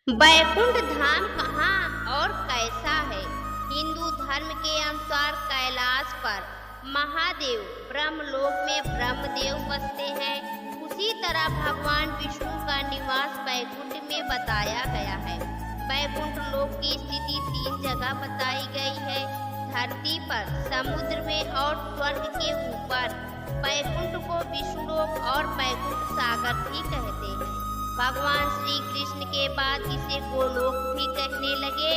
बैकुंठ धाम कहाँ और कैसा है? हिंदू धर्म के अनुसार कैलाश पर महादेव ब्रह्मलोक में ब्रह्मदेव बसते हैं। उसी तरह भगवान विष्णु का निवास बैकुंठ में बताया गया है। बैकुंठ लोक की स्थिति 3 जगह बताई गई है, धरती पर, समुद्र में और स्वर्ग के ऊपर। बैकुंठ को विष्णुलोक और बैकुंठ सागर भी कहते हैं। भगवान श्री कृष्ण के बाद इसे गोलोक भी कहने लगे,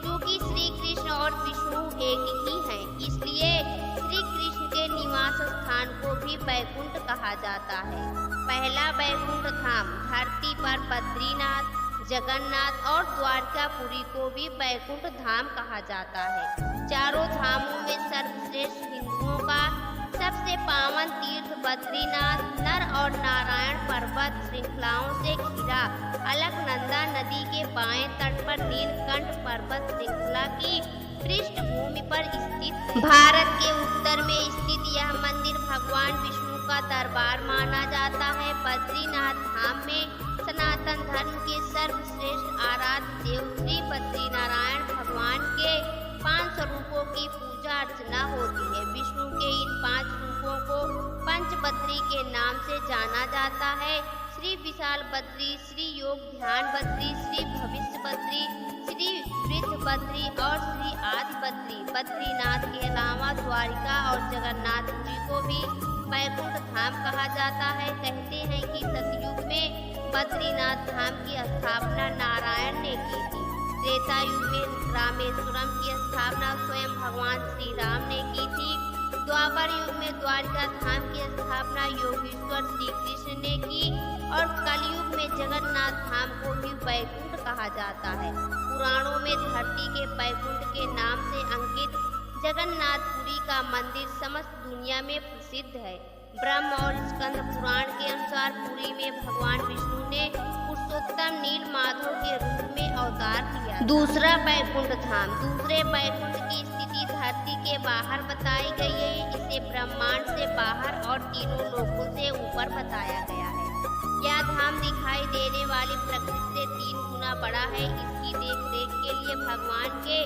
क्योंकि श्री कृष्ण और विष्णु एक ही हैं। इसलिए श्री कृष्ण के निवास स्थान को भी बैकुंठ कहा जाता है। पहला बैकुंठ धाम धरती पर बद्रीनाथ, जगन्नाथ और द्वारकापुरी को भी बैकुंठ धाम कहा जाता है। चारों धामों में सर्वश्रेष्ठ हिंदुओं का सबसे पावन तीर्थ बद्रीनाथ नर और नारायण पर्वत श्रृंखलाओं से घिरा अलकनंदा नदी के बाएं तट पर नीलकंठ पर्वत श्रृंखला की पृष्ठभूमि पर स्थित है। भारत के उत्तर में स्थित यह मंदिर भगवान विष्णु का दरबार माना जाता है। बद्रीनाथ धाम में सनातन धर्म के सर्वश्रेष्ठ आराध्य देव श्री बद्रीनारायण भगवान के 5 स्वरूपों की पूजा अर्चना होती है। विष्णु के इन 5 रूपों को पंचबद्री के नाम से जाना जाता है। श्री विशाल बद्री, श्री योग ध्यान बद्री, श्री भविष्य बद्री, श्री वृद्ध बद्री और श्री आदि बद्री। बद्रीनाथ के अलावा द्वारिका और जगन्नाथपुरी को भी बैकुंठ धाम कहा जाता है। कहते हैं कि सतयुग में बद्रीनाथ धाम की स्थापना नारायण ने की थी। त्रेता युग में रामेश्वरम की स्थापना स्वयं भगवान श्री राम ने की थी। द्वापर युग में द्वारिका धाम की स्थापना योगेश्वर श्री कृष्ण ने की और कलयुग में जगन्नाथ धाम को भी बैकुंठ कहा जाता है। पुराणों में धरती के बैकुंठ के नाम से अंकित जगन्नाथपुरी का मंदिर समस्त दुनिया में प्रसिद्ध है। ब्रह्म और स्कंद पुराण के अनुसार पुरी में भगवान विष्णु ने पुरुषोत्तम नील माधव के रूप में अवतार लिया। दूसरा बैकुंठ धाम दूसरे बैकुंठ की स्थिति धरती के बाहर बताई गई है। इसे ब्रह्मांड से बाहर और तीनों लोकों से ऊपर बताया गया है। यह धाम दिखाई देने वाली प्रकृति से 3 गुना बड़ा है। इसकी देखरेख के लिए भगवान के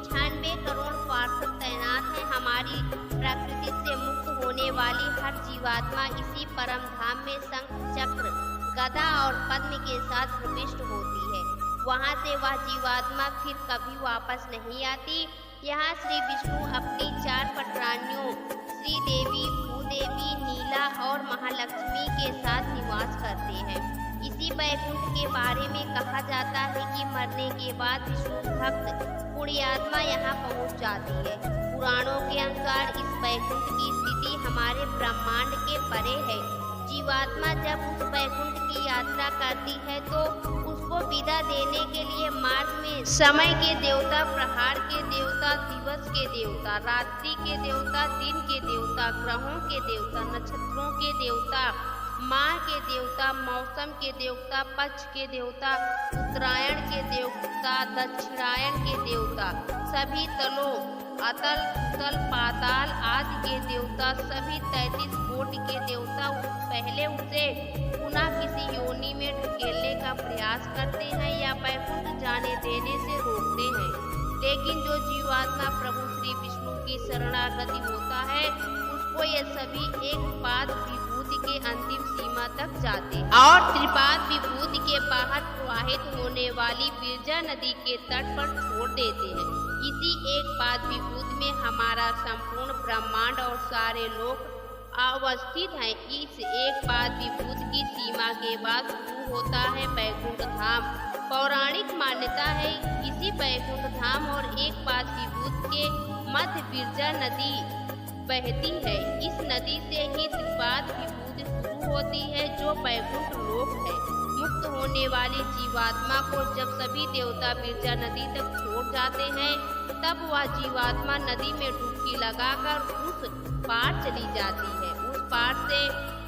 96 करोड़ पार्षद तैनात हैं। हमारी प्रकृति से मुक्त होने वाली हर जीवात्मा इसी परम धाम में शंख, चक्र, गदा और पद्म के साथ प्रविष्ट होती है। वहां से वह जीवात्मा फिर कभी वापस नहीं आती। यहाँ श्री विष्णु अपनी 4 पटरानियों श्री देवी, भूदेवी, नीला और महालक्ष्मी के साथ निवास करते हैं। इसी बैकुंठ के बारे में कहा जाता है कि मरने के बाद विष्णु भक्त पुण्यात्मा यहाँ पहुँच जाती है। पुराणों के अनुसार इस बैकुंठ की स्थिति हमारे ब्रह्मांड के परे है। जीवात्मा जब उस बैकुंठ की यात्रा करती है तो उसको विदा देने के लिए मार्ग में समय के देवता, प्रहार के देवता, दिवस के देवता, रात्रि के देवता, दिन के देवता, ग्रहों के देवता, नक्षत्रों के देवता, माह के देवता, मौसम के देवता, पक्ष के देवता, उत्तरायण के देवता, दक्षिणायन के देवता, सभी तलों, अतल, सुतल, पाताल आदि के देवता, सभी 33 कोटि के देवता पहले उसे पुनः किसी योनि में ढकेलने का प्रयास करते हैं या बैकुंठ जाने देने से रोकते हैं। लेकिन जो जीवात्मा प्रभु श्री विष्णु की शरणागति होता है उसको ये सभी एक पाद विभूति के अंतिम सीमा तक जाते हैं और त्रिपाद विभूति के बाहर प्रवाहित होने वाली विरजा नदी के तट पर छोड़ देते हैं। इसी एक पाद विभूति में हमारा संपूर्ण ब्रह्मांड और सारे लोक अवस्थित हैं। इस एक पाद विभूति की सीमा के बाद शुरू होता है बैकुंठ धाम। पौराणिक मान्यता है इसी बैकुंठ धाम और एक पाद विभूति के मध्य विरजा नदी बहती है। इस नदी से ही त्रिपाद विभूति शुरू होती है जो बैकुंठ लोक है। मुक्त होने वाली जीवात्मा को जब सभी देवता विरजा नदी तक छोड़ जाते हैं तब वह जीवात्मा नदी में डुबकी लगाकर उस पार चली जाती है। उस पार से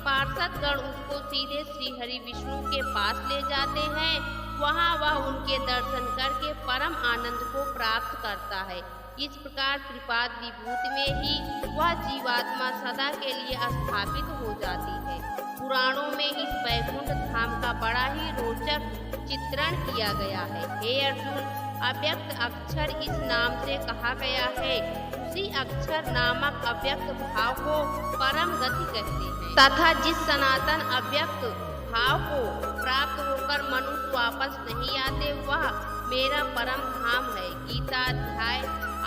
पार्षदगण उसको सीधे श्रीहरि विष्णु के पास ले जाते हैं। वहां वह उनके दर्शन करके परम आनंद को प्राप्त करता है। इस प्रकार त्रिपाद विभूति में ही वह जीवात्मा सदा के लिए स्थापित हो जाती है। पुराणों में इस बैकुंठ धाम का बड़ा ही रोचक चित्रण किया गया है। हे अर्जुन, अव्यक्त अक्षर इस नाम से कहा गया है। उसी अक्षर नामक अव्यक्त भाव को परम गति कहते हैं तथा जिस सनातन अव्यक्त भाव को प्राप्त होकर मनुष्य वापस नहीं आते वह मेरा परम धाम है। गीता अध्याय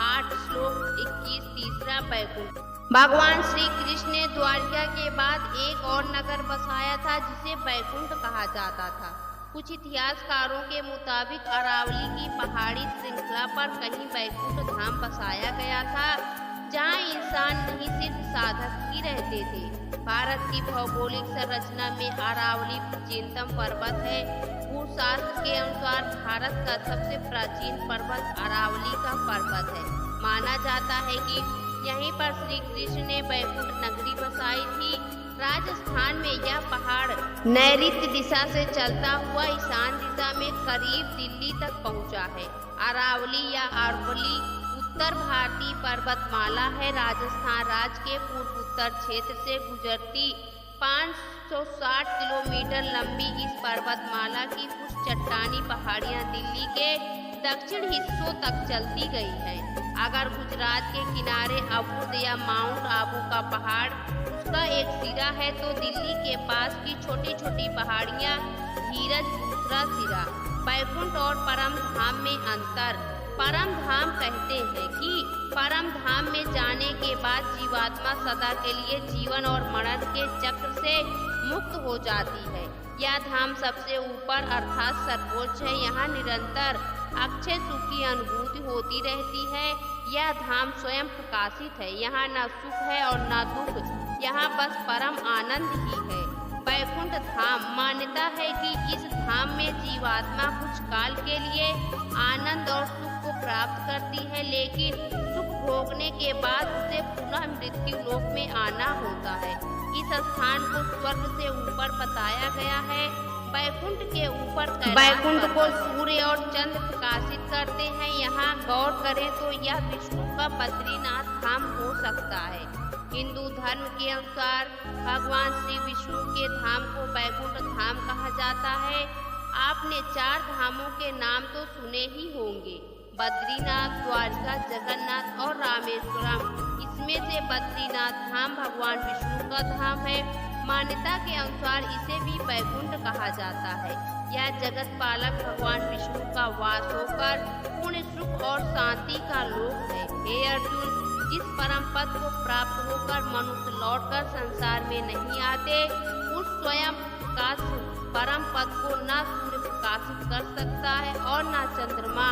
8 श्लोक 21 तीसरा बैकुंठ। भगवान श्री कृष्ण ने द्वारिका के बाद एक और नगर बसाया था जिसे बैकुंठ कहा जाता था। कुछ इतिहासकारों के मुताबिक अरावली की पहाड़ी श्रृंखला पर कहीं बैकुंठ धाम बसाया गया था, जहां इंसान नहीं सिर्फ साधक ही रहते थे। भारत की भौगोलिक संरचना में अरावली प्राचीनतम पर्वत है। भूशास्त्र के अनुसार भारत का सबसे प्राचीन पर्वत अरावली का पर्वत है। माना जाता है कि यहीं पर श्री कृष्ण ने बैकुंठ नगरी बसाई थी। राजस्थान में यह पहाड़ नैऋत्य दिशा से चलता हुआ ईशान दिशा में करीब दिल्ली तक पहुंचा है। अरावली या अरवली उत्तर भारतीय पर्वतमाला है। राजस्थान राज्य के पूर्व उत्तर क्षेत्र से गुजरती 560 किलोमीटर लंबी इस पर्वतमाला की कुछ चट्टानी पहाड़ियां दिल्ली के दक्षिण हिस्सों तक चलती गई हैं। अगर गुजरात के किनारे अबुद या माउंट आबू का पहाड़ उसका एक सिरा है तो दिल्ली के पास की छोटी छोटी पहाड़ियां धीरज दूसरा सिरा। बैकुंठ और परम धाम में अंतर। परम धाम कहते हैं कि परम धाम में जाने के बाद जीवात्मा सदा के लिए जीवन और मरण के चक्र से मुक्त हो जाती है। यह धाम सबसे ऊपर अर्थात सर्वोच्च है। यहाँ निरंतर अक्षय सुख की अनुभूति होती रहती है। यह धाम स्वयं प्रकाशित है। यहाँ न सुख है और न दुख, यहाँ बस परम आनंद ही है। बैकुंठ धाम मान्यता है कि इस धाम में जीवात्मा कुछ काल के लिए आनंद और सुख को प्राप्त करती है, लेकिन सुख भोगने के बाद उसे पुनः मृत्यु लोक में आना होता है। इस स्थान को स्वर्ग से ऊपर बताया गया है। बैकुंठ के ऊपर बैकुंठ को सूर्य और चंद्र प्रकाशित करते हैं। यहाँ गौर करें तो यह विष्णु का बद्रीनाथ धाम हो सकता है। हिंदू धर्म के अनुसार भगवान श्री विष्णु के धाम को बैकुंठ धाम कहा जाता है। आपने 4 धामों के नाम तो सुने ही होंगे, बद्रीनाथ, द्वारका, जगन्नाथ और रामेश्वरम। इसमें से बद्रीनाथ धाम भगवान विष्णु का धाम है। मान्यता के अनुसार इसे भी बैकुंठ कहा जाता है। यह जगत पालक भगवान विष्णु का वास होकर पुण्य सुख और शांति का लोक है। हे अर्जुन, जिस परम पद को प्राप्त होकर मनुष्य लौटकर संसार में नहीं आते, उस स्वयं प्रकाश परम पद को न सूर्य प्रकाशित कर सकता है और न चंद्रमा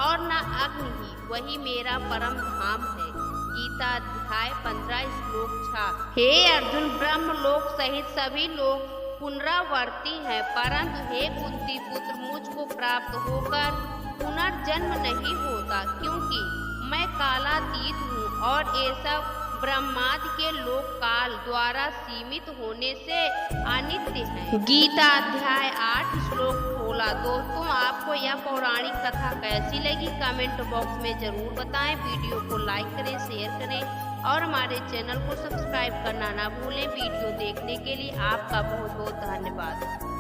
और न अग्नि ही। वही मेरा परम धाम है। गीता अध्याय 15 श्लोक 6। हे अर्जुन, ब्रह्म लोक सहित सभी लोग पुनरावर्ती हैं, परंतु हे कुंती पुत्र, मुझको प्राप्त होकर पुनर्जन्म नहीं होता, क्योंकि मैं कालातीत हूँ और ये सब ब्रह्मादि के लोक काल द्वारा सीमित होने से अनित्य है। गीता अध्याय 8 श्लोक 16। दोस्तों, आपको यह पौराणिक कथा कैसी लगी कमेंट बॉक्स में जरूर बताएं। वीडियो को लाइक करें, शेयर करें और हमारे चैनल को सब्सक्राइब करना ना भूलें। वीडियो देखने के लिए आपका बहुत बहुत धन्यवाद।